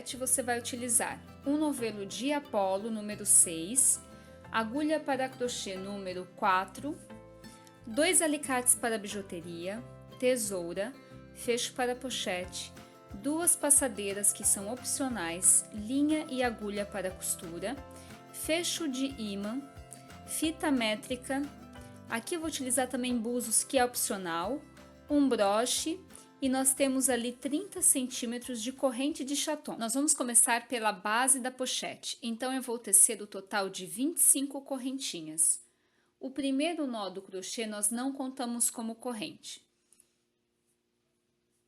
pochete você vai utilizar um novelo de Apolo número 6, agulha para crochê número 4, 2 alicates para bijuteria, tesoura, fecho para pochete, 2 passadeiras que são opcionais, linha e agulha para costura, fecho de ímã, fita métrica, aqui eu vou utilizar também buzos que é opcional, um broche e nós temos ali 30 centímetros de corrente de chaton. Nós vamos começar pela base da pochete, então eu vou tecer o total de 25 correntinhas. O primeiro nó do crochê nós não contamos como corrente.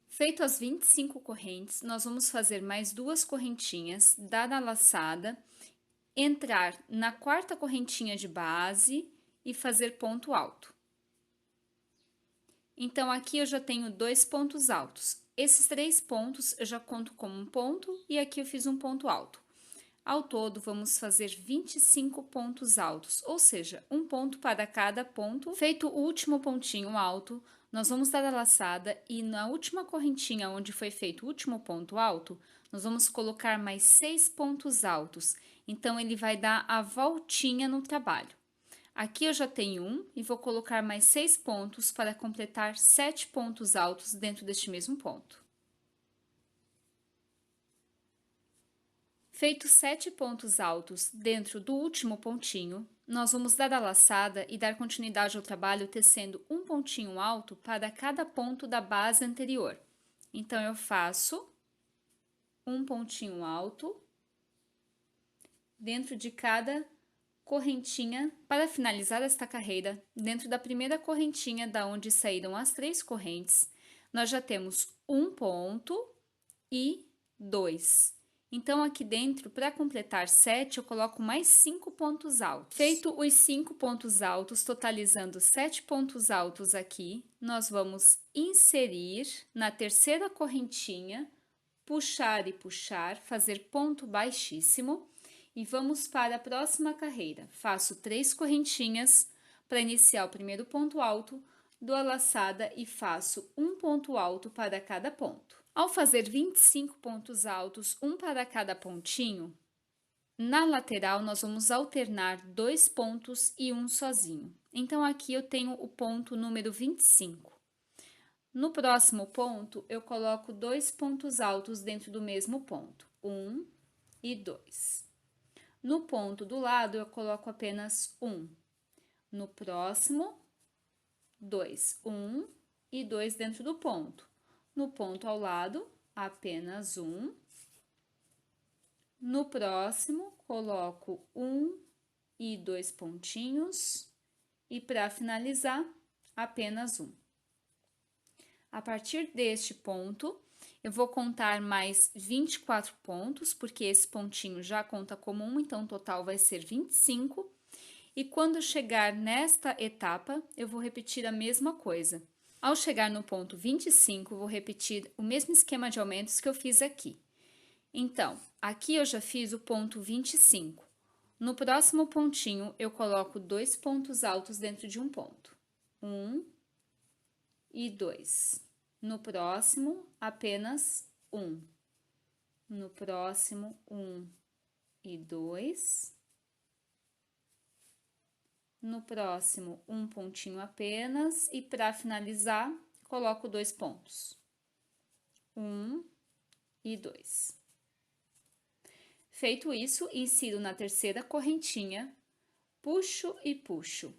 Feito as 25 correntes, nós vamos fazer mais 2 correntinhas, dar a laçada, entrar na quarta correntinha de base e fazer ponto alto. Então, aqui eu já tenho 2 pontos altos. Esses 3 pontos eu já conto como um ponto e aqui eu fiz um ponto alto. Ao todo, vamos fazer 25 pontos altos, ou seja, um ponto para cada ponto. Feito o último pontinho alto, nós vamos dar a laçada e na última correntinha onde foi feito o último ponto alto, nós vamos colocar mais 6 pontos altos. Então, ele vai dar a voltinha no trabalho. Aqui eu já tenho um e vou colocar mais 6 pontos para completar 7 pontos altos dentro deste mesmo ponto. Feito 7 pontos altos dentro do último pontinho, nós vamos dar a laçada e dar continuidade ao trabalho tecendo um pontinho alto para cada ponto da base anterior. Então, eu faço um pontinho alto dentro de cada correntinha. Para finalizar esta carreira, dentro da primeira correntinha da onde saíram as 3 correntes, nós já temos um ponto e 2. Então, aqui dentro, para completar 7, eu coloco mais 5 pontos altos. Feito os 5 pontos altos, totalizando 7 pontos altos aqui, nós vamos inserir na terceira correntinha, puxar e puxar, fazer ponto baixíssimo e vamos para a próxima carreira. Faço 3 correntinhas para iniciar o primeiro ponto alto, dou a laçada e faço um ponto alto para cada ponto. Ao fazer 25 pontos altos, um para cada pontinho, na lateral nós vamos alternar 2 pontos e um sozinho. Então, aqui eu tenho o ponto número 25. No próximo ponto, eu coloco 2 pontos altos dentro do mesmo ponto, 1 e 2. No ponto do lado, eu coloco apenas 1. No próximo, 2, 1 e 2 dentro do ponto. No ponto ao lado, apenas 1. No próximo, coloco 1 e 2 pontinhos. E para finalizar, apenas 1. A partir deste ponto, eu vou contar mais 24 pontos, porque esse pontinho já conta como 1, então o total vai ser 25. E quando chegar nesta etapa, eu vou repetir a mesma coisa. Ao chegar no ponto 25, vou repetir o mesmo esquema de aumentos que eu fiz aqui. Então, aqui eu já fiz o ponto 25. No próximo pontinho, eu coloco 2 pontos altos dentro de um ponto. 1 e 2. No próximo, apenas 1. No próximo, 1 e 2. No próximo, um pontinho apenas e para finalizar, coloco 2 pontos. 1 e 2. Feito isso, insiro na terceira correntinha, puxo e puxo.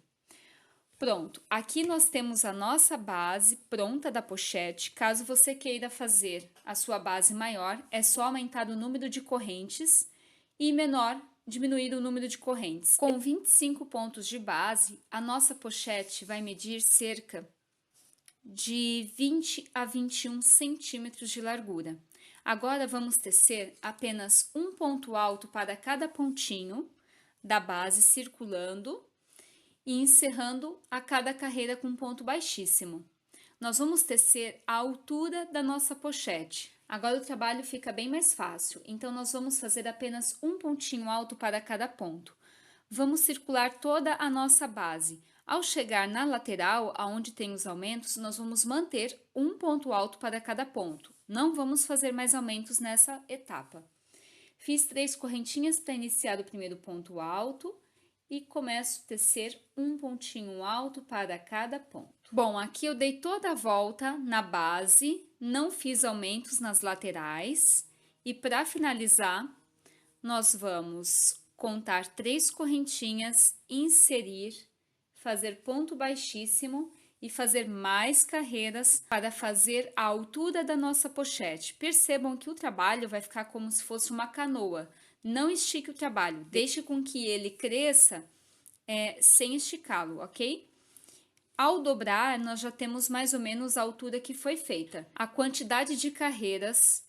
Pronto, aqui nós temos a nossa base pronta da pochete. Caso você queira fazer a sua base maior, é só aumentar o número de correntes e menor, diminuir o número de correntes. Com 25 pontos de base, a nossa pochete vai medir cerca de 20 a 21 centímetros de largura. Agora, vamos tecer apenas um ponto alto para cada pontinho da base, circulando e encerrando a cada carreira com um ponto baixíssimo. Nós vamos tecer a altura da nossa pochete. Agora o trabalho fica bem mais fácil, então nós vamos fazer apenas um pontinho alto para cada ponto. Vamos circular toda a nossa base. Ao chegar na lateral, aonde tem os aumentos, nós vamos manter um ponto alto para cada ponto. Não vamos fazer mais aumentos nessa etapa. Fiz 3 correntinhas para iniciar o primeiro ponto alto e começo a tecer um pontinho alto para cada ponto. Bom, aqui eu dei toda a volta na base, não fiz aumentos nas laterais e para finalizar, nós vamos contar 3 correntinhas, inserir, fazer ponto baixíssimo e fazer mais carreiras para fazer a altura da nossa pochete. Percebam que o trabalho vai ficar como se fosse uma canoa. Não estique o trabalho, deixe com que ele cresça sem esticá-lo, ok? Ao dobrar, nós já temos mais ou menos a altura que foi feita. A quantidade de carreiras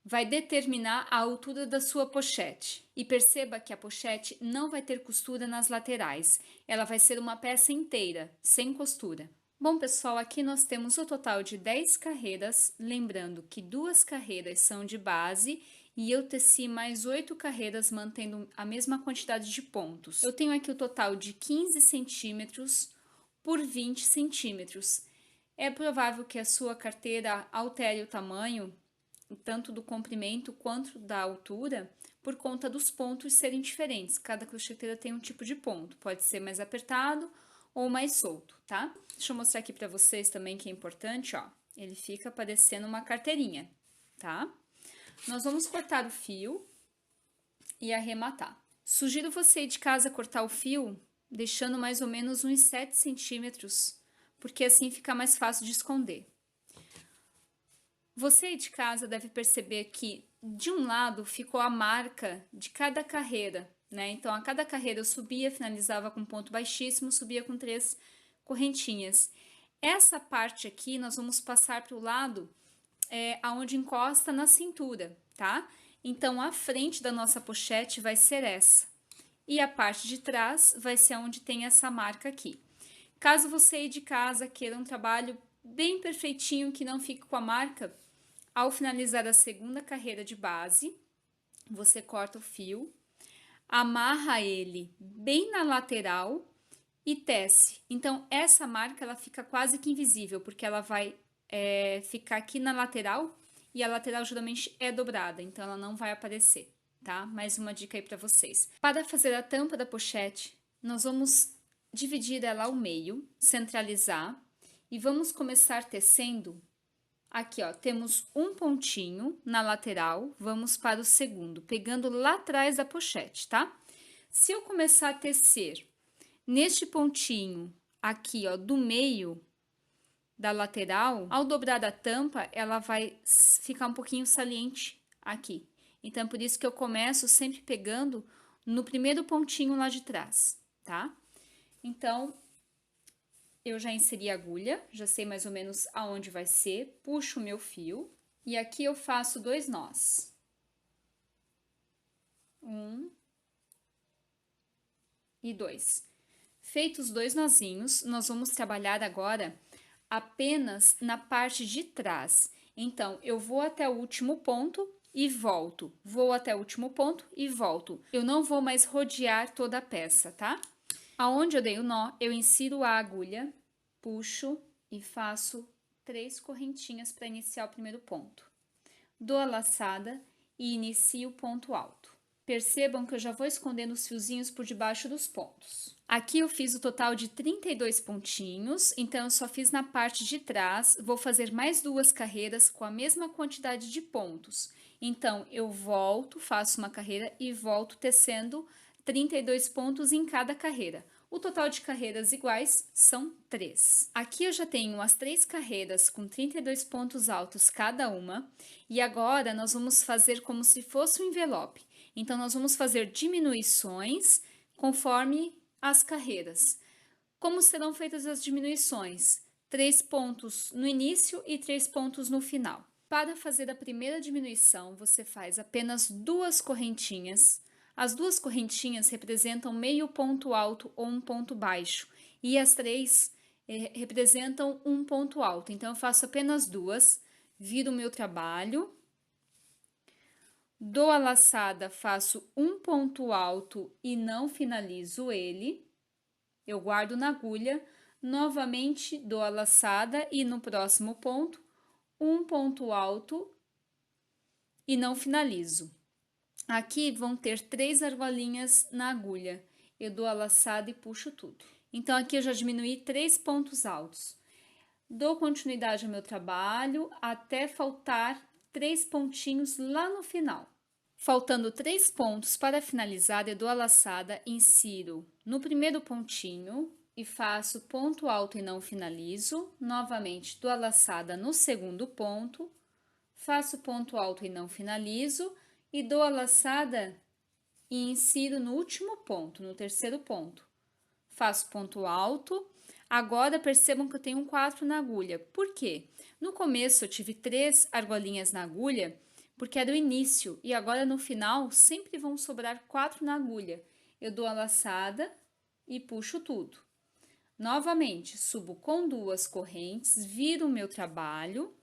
vai determinar a altura da sua pochete. E perceba que a pochete não vai ter costura nas laterais. Ela vai ser uma peça inteira, sem costura. Bom, pessoal, aqui nós temos o total de 10 carreiras, lembrando que 2 carreiras são de base e eu teci mais 8 carreiras mantendo a mesma quantidade de pontos. Eu tenho aqui o total de 15 centímetros por 20 centímetros. É provável que a sua carteira altere o tamanho, tanto do comprimento quanto da altura, por conta dos pontos serem diferentes. Cada crocheteira tem um tipo de ponto, pode ser mais apertado ou mais solto, tá? Deixa eu mostrar aqui para vocês também que é importante, ó. Ele fica parecendo uma carteirinha, tá? Nós vamos cortar o fio e arrematar. Sugiro você ir de casa cortar o fio, deixando mais ou menos uns 7 centímetros, porque assim fica mais fácil de esconder. Você aí de casa deve perceber que de um lado ficou a marca de cada carreira, né? Então, a cada carreira eu subia, finalizava com ponto baixíssimo, subia com 3 correntinhas. Essa parte aqui nós vamos passar para o lado aonde encosta na cintura, tá? Então, a frente da nossa pochete vai ser essa. E a parte de trás vai ser onde tem essa marca aqui. Caso você aí de casa queira um trabalho bem perfeitinho, que não fique com a marca, ao finalizar a segunda carreira de base, você corta o fio, amarra ele bem na lateral e tece. Então, essa marca ela fica quase que invisível, porque ela vai ficar aqui na lateral e a lateral geralmente é dobrada, então ela não vai aparecer, tá? Mais uma dica aí para vocês. Para fazer a tampa da pochete, nós vamos dividir ela ao meio, centralizar e vamos começar tecendo. Aqui, ó, temos um pontinho na lateral, vamos para o segundo, pegando lá atrás da pochete, tá? Se eu começar a tecer neste pontinho aqui, ó, do meio da lateral, ao dobrar a tampa, ela vai ficar um pouquinho saliente aqui. Então, por isso que eu começo sempre pegando no primeiro pontinho lá de trás, tá? Então, eu já inseri a agulha, já sei mais ou menos aonde vai ser, puxo o meu fio e aqui eu faço 2 nós. 1 e 2. Feitos os 2 nozinhos, nós vamos trabalhar agora apenas na parte de trás. Então, eu vou até o último ponto e volto. Vou até o último ponto e volto. Eu não vou mais rodear toda a peça, tá? Aonde eu dei o nó, eu insiro a agulha, puxo e faço 3 correntinhas para iniciar o primeiro ponto. Dou a laçada e inicio o ponto alto. Percebam que eu já vou escondendo os fiozinhos por debaixo dos pontos. Aqui eu fiz o total de 32 pontinhos, então eu só fiz na parte de trás, vou fazer mais 2 carreiras com a mesma quantidade de pontos. Então, eu volto, faço uma carreira e volto tecendo 32 pontos em cada carreira. O total de carreiras iguais são 3. Aqui eu já tenho as 3 carreiras com 32 pontos altos cada uma, e agora nós vamos fazer como se fosse um envelope. Então, nós vamos fazer diminuições conforme as carreiras. Como serão feitas as diminuições? 3 pontos no início e 3 pontos no final. Para fazer a primeira diminuição, você faz apenas 2 correntinhas. As 2 correntinhas representam meio ponto alto ou um ponto baixo, e as 3 representam um ponto alto. Então, eu faço apenas 2, viro o meu trabalho, dou a laçada, faço um ponto alto e não finalizo ele. Eu guardo na agulha, novamente dou a laçada e no próximo ponto, um ponto alto e não finalizo. Aqui vão ter 3 argolinhas na agulha. Eu dou a laçada e puxo tudo. Então, aqui eu já diminuí 3 pontos altos. Dou continuidade ao meu trabalho até faltar 3 pontinhos lá no final. Faltando 3 pontos para finalizar, eu dou a laçada, insiro no primeiro pontinho e faço ponto alto e não finalizo. Novamente, dou a laçada no segundo ponto, faço ponto alto e não finalizo e dou a laçada e insiro no último ponto, no terceiro ponto. Faço ponto alto. Agora percebam que eu tenho um 4 na agulha. Por quê? No começo eu tive 3 argolinhas na agulha, porque era o início, e agora no final sempre vão sobrar 4 na agulha. Eu dou a laçada e puxo tudo. Novamente, subo com 2 correntes, viro o meu trabalho,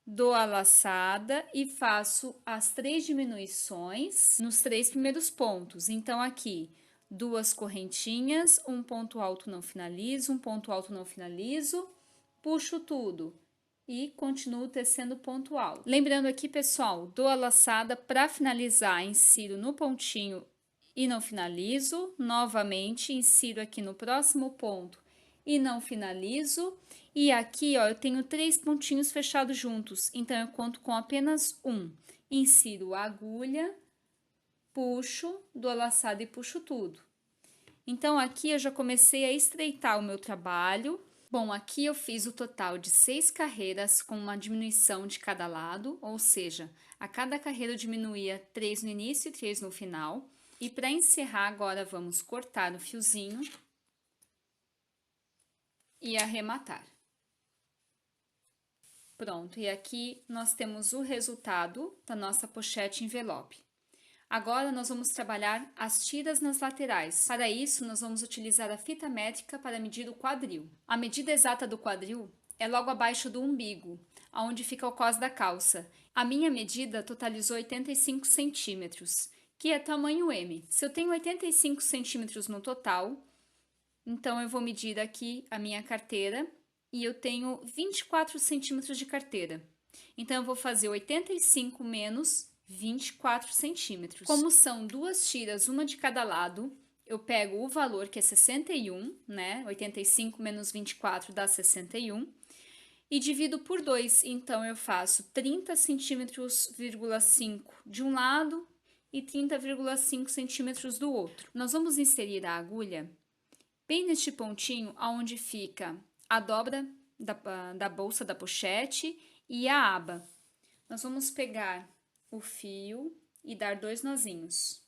dou a laçada e faço as 3 diminuições nos 3 primeiros pontos. Então, aqui, 2 correntinhas, um ponto alto não finalizo, um ponto alto não finalizo, puxo tudo e continuo tecendo ponto alto. Lembrando aqui, pessoal, dou a laçada para finalizar, insiro no pontinho e não finalizo, novamente insiro aqui no próximo ponto e não finalizo, e aqui, ó, eu tenho 3 pontinhos fechados juntos, então eu conto com apenas um. Insiro a agulha, puxo, dou a laçada e puxo tudo. Então, aqui eu já comecei a estreitar o meu trabalho. Bom, aqui eu fiz o total de 6 carreiras com uma diminuição de cada lado, ou seja, a cada carreira eu diminuía 3 no início e 3 no final. E para encerrar, agora vamos cortar o fiozinho e arrematar. Pronto, e aqui nós temos o resultado da nossa pochete envelope. Agora, nós vamos trabalhar as tiras nas laterais. Para isso, nós vamos utilizar a fita métrica para medir o quadril. A medida exata do quadril é logo abaixo do umbigo, onde fica o cós da calça. A minha medida totalizou 85 centímetros, que é tamanho M. Se eu tenho 85 centímetros no total, então eu vou medir aqui a minha carteira e eu tenho 24 centímetros de carteira. Então, eu vou fazer 85 menos 24 centímetros. Como são 2 tiras, uma de cada lado, eu pego o valor que é 61, né? 85 menos 24 dá 61. E divido por 2, então eu faço 30 centímetros, 5 de um lado e 30,5 centímetros do outro. Nós vamos inserir a agulha bem neste pontinho onde fica a dobra da bolsa da pochete e a aba. Nós vamos pegar o fio e dar 2 nozinhos.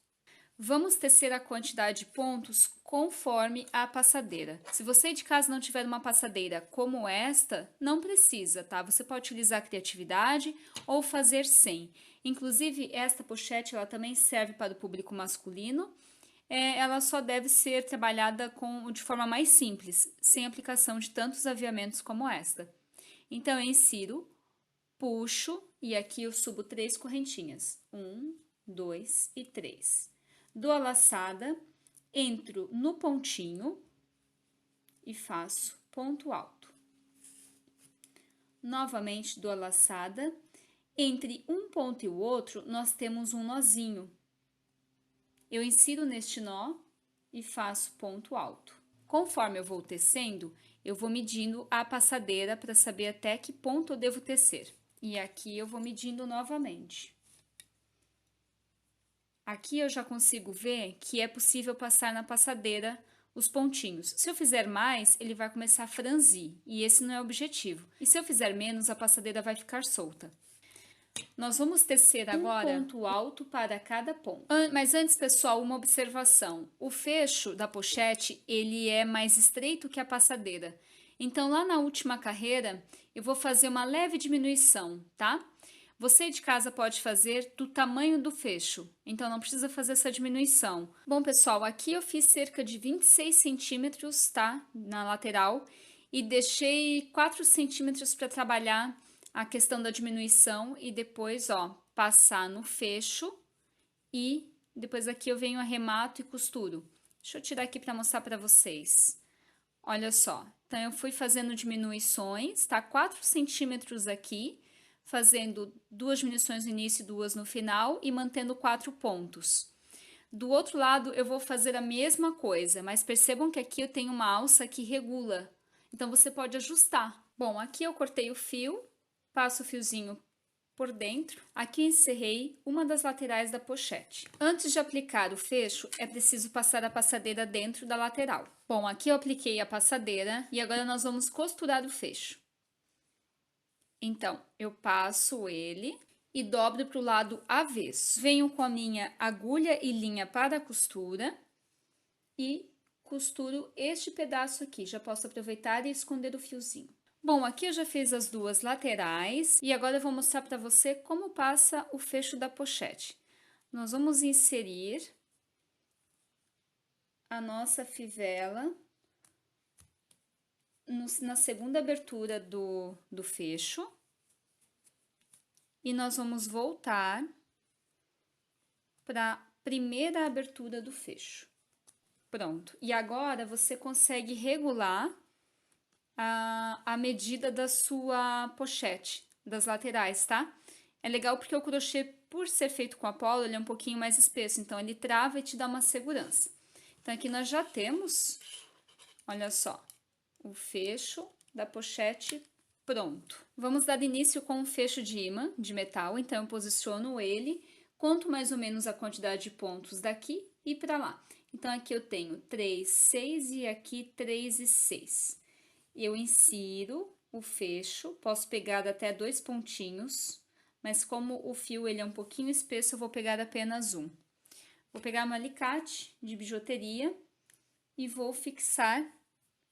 Vamos tecer a quantidade de pontos conforme a passadeira. Se você de casa não tiver uma passadeira como esta, não precisa, tá? Você pode utilizar a criatividade ou fazer sem. Inclusive, esta pochete ela também serve para o público masculino. Ela só deve ser trabalhada de forma mais simples, sem aplicação de tantos aviamentos como esta. Então, eu insiro, puxo e aqui eu subo 3 correntinhas. 1, 2 e 3. Dou a laçada, entro no pontinho e faço ponto alto. Novamente, dou a laçada. Entre um ponto e o outro, nós temos um nozinho. Eu insiro neste nó e faço ponto alto. Conforme eu vou tecendo, eu vou medindo a passadeira para saber até que ponto eu devo tecer. E aqui eu vou medindo novamente. Aqui eu já consigo ver que é possível passar na passadeira os pontinhos. Se eu fizer mais, ele vai começar a franzir, e esse não é o objetivo. E se eu fizer menos, a passadeira vai ficar solta. Nós vamos tecer agora um ponto alto para cada ponto. Mas antes, pessoal, uma observação. O fecho da pochete, ele é mais estreito que a passadeira. Então, lá na última carreira, eu vou fazer uma leve diminuição, tá? Você de casa pode fazer do tamanho do fecho, então não precisa fazer essa diminuição. Bom, pessoal, aqui eu fiz cerca de 26 centímetros, tá? Na lateral, e deixei 4 centímetros para trabalhar a questão da diminuição e depois, ó, passar no fecho e depois aqui eu venho arremato e costuro. Deixa eu tirar aqui para mostrar para vocês. Olha só, então eu fui fazendo diminuições, tá? 4 centímetros aqui, fazendo 2 diminuições no início e 2 no final e mantendo 4 pontos. Do outro lado eu vou fazer a mesma coisa, mas percebam que aqui eu tenho uma alça que regula, então você pode ajustar. Bom, aqui eu cortei o fio, passo o fiozinho por dentro. Aqui encerrei uma das laterais da pochete. Antes de aplicar o fecho, é preciso passar a passadeira dentro da lateral. Bom, aqui eu apliquei a passadeira e agora nós vamos costurar o fecho. Então, eu passo ele e dobro para o lado avesso. Venho com a minha agulha e linha para a costura e costuro este pedaço aqui. Já posso aproveitar e esconder o fiozinho. Bom, aqui eu já fiz as 2 laterais e agora eu vou mostrar para você como passa o fecho da pochete. Nós vamos inserir a nossa fivela na segunda abertura do fecho e nós vamos voltar para a primeira abertura do fecho. Pronto, e agora você consegue regular a medida da sua pochete, das laterais, tá? É legal porque o crochê, por ser feito com apolo, ele é um pouquinho mais espesso, então ele trava e te dá uma segurança. Então aqui nós já temos, olha só, o fecho da pochete pronto. Vamos dar início com um fecho de imã de metal, então eu posiciono ele, conto mais ou menos a quantidade de pontos daqui e para lá. Então aqui eu tenho 3, 6 e aqui 3 e 6. Eu insiro o fecho, posso pegar até 2 pontinhos, mas como o fio ele é um pouquinho espesso, eu vou pegar apenas um. Vou pegar um alicate de bijuteria e vou fixar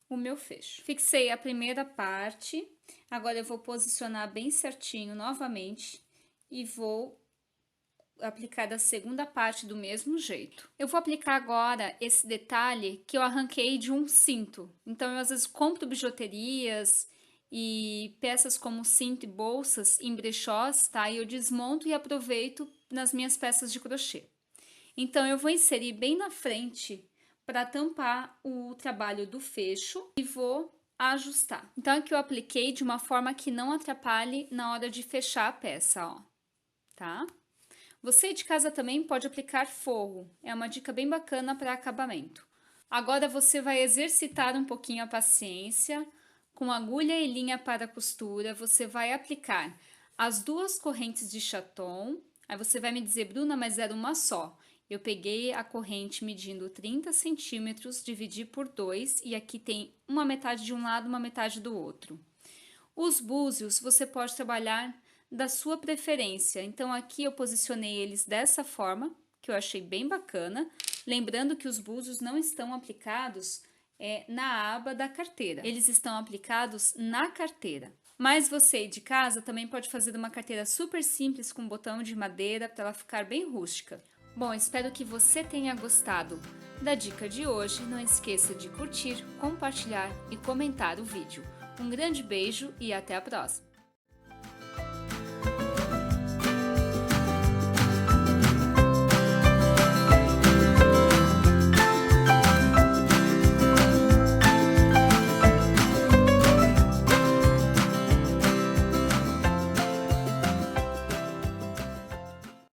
o meu fecho. Fixei a primeira parte, agora eu vou posicionar bem certinho novamente e vou aplicar a segunda parte do mesmo jeito. Eu vou aplicar agora esse detalhe que eu arranquei de um cinto. Então, eu às vezes compro bijuterias e peças como cinto e bolsas em brechós, tá? E eu desmonto e aproveito nas minhas peças de crochê. Então, eu vou inserir bem na frente para tampar o trabalho do fecho e vou ajustar. Então, aqui eu apliquei de uma forma que não atrapalhe na hora de fechar a peça, ó, tá? Você de casa também pode aplicar forro, é uma dica bem bacana para acabamento. Agora você vai exercitar um pouquinho a paciência, com agulha e linha para costura, você vai aplicar as 2 correntes de chaton, aí você vai me dizer, Bruna, mas era uma só. Eu peguei a corrente medindo 30 centímetros, dividi por 2 e aqui tem uma metade de um lado, uma metade do outro. Os búzios você pode trabalhar da sua preferência. Então, aqui eu posicionei eles dessa forma, que eu achei bem bacana. Lembrando que os búzios não estão aplicados na aba da carteira. Eles estão aplicados na carteira. Mas você de casa também pode fazer uma carteira super simples com botão de madeira para ela ficar bem rústica. Bom, espero que você tenha gostado da dica de hoje. Não esqueça de curtir, compartilhar e comentar o vídeo. Um grande beijo e até a próxima!